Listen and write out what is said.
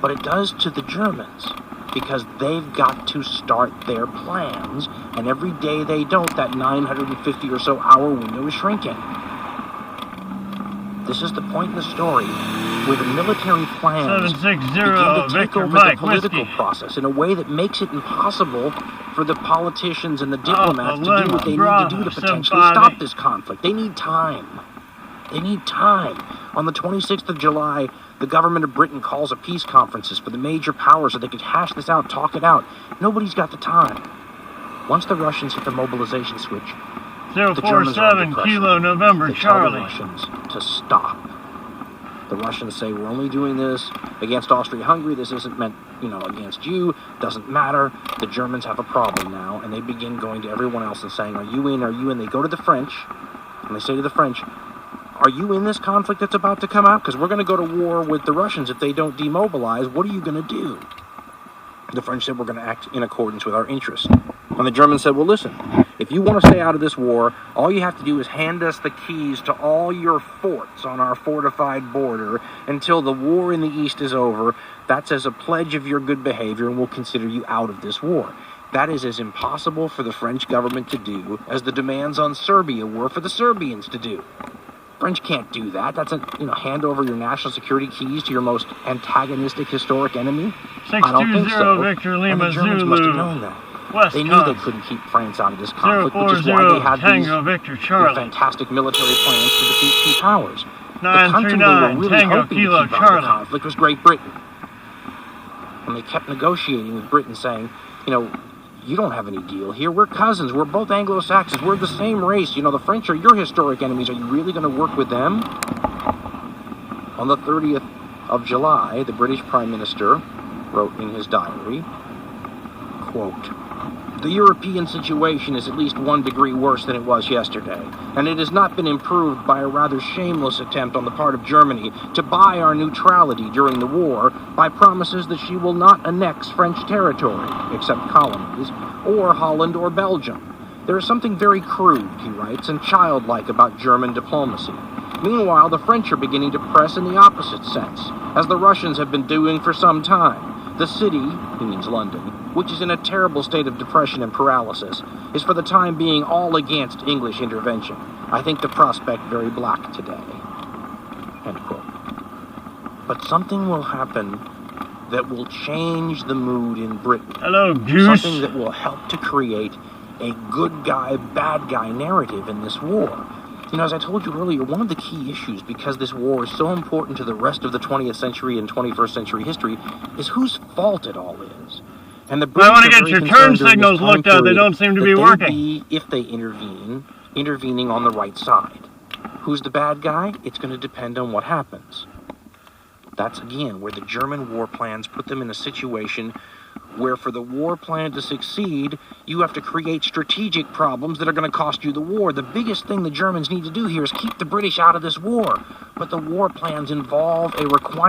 but it does to the Germans, because they've got to start their plans, and every day they don't, that 950 or so hour window is shrinking. This is the point in the story where the military plans begin to take over the political process in a way that makes it impossible for the politicians and the diplomats to do what they need to do to potentially stop this conflict. They need time. They need time. On the 26th of July, the government of Britain calls a peace conferences for the major powers so they could hash this out, talk it out. Nobody's got the time. Once the Russians hit the mobilization switch, the Germans are under pressure. Kilo November they Charlie. tell the Russians to stop. The Russians say, we're only doing this against Austria-Hungary. This isn't meant, against you. Doesn't matter. The Germans have a problem now, and they begin going to everyone else and saying, are you in? Are you in? They go to the French, and they say to the French, are you in this conflict that's about to come out? Because we're going to go to war with the Russians if they don't demobilize. What are you going to do? The French said, we're going to act in accordance with our interests. And the Germans said, well, listen, if you want to stay out of this war, all you have to do is hand us the keys to all your forts on our fortified border until the war in the East is over. That's as a pledge of your good behavior, and we'll consider you out of this war. That is as impossible for the French government to do as the demands on Serbia were for the Serbians to do. French can't do that. That's hand over your national security keys to your most antagonistic historic enemy. I don't think so. Victor Lima and the Germans Zulu. must have known that. West they knew they couldn't keep France out of this conflict, which is why they had these fantastic military plans to defeat two powers. The country they were really hoping to keep out of the conflict was Great Britain. And they kept negotiating with Britain, saying, you don't have any deal here. We're cousins. We're both Anglo-Saxons. We're the same race. The French are your historic enemies. Are you really going to work with them? On the 30th of July, the British Prime Minister wrote in his diary, quote, the European situation is at least 1 degree worse than it was yesterday, and it has not been improved by a rather shameless attempt on the part of Germany to buy our neutrality during the war by promises that she will not annex French territory, except colonies, or Holland or Belgium. There is something very crude, he writes, and childlike about German diplomacy. Meanwhile, the French are beginning to press in the opposite sense, as the Russians have been doing for some time. The city, he means London, which is in a terrible state of depression and paralysis, is for the time being all against English intervention. I think the prospect very black today. End quote. But something will happen that will change the mood in Britain. Hello, Goose. Something that will help to create a good guy, bad guy narrative in this war. As I told you earlier, one of the key issues, because this war is so important to the rest of the 20th century and 21st century history, is whose fault it all is. And the British I want to get your turn signals looked at. They don't seem to be working. If they intervening on the right side. Who's the bad guy? It's going to depend on what happens. That's, again, where the German war plans put them in a situation where for the war plan to succeed, you have to create strategic problems that are going to cost you the war. The biggest thing the Germans need to do here is keep the British out of this war. But the war plans involve a requirement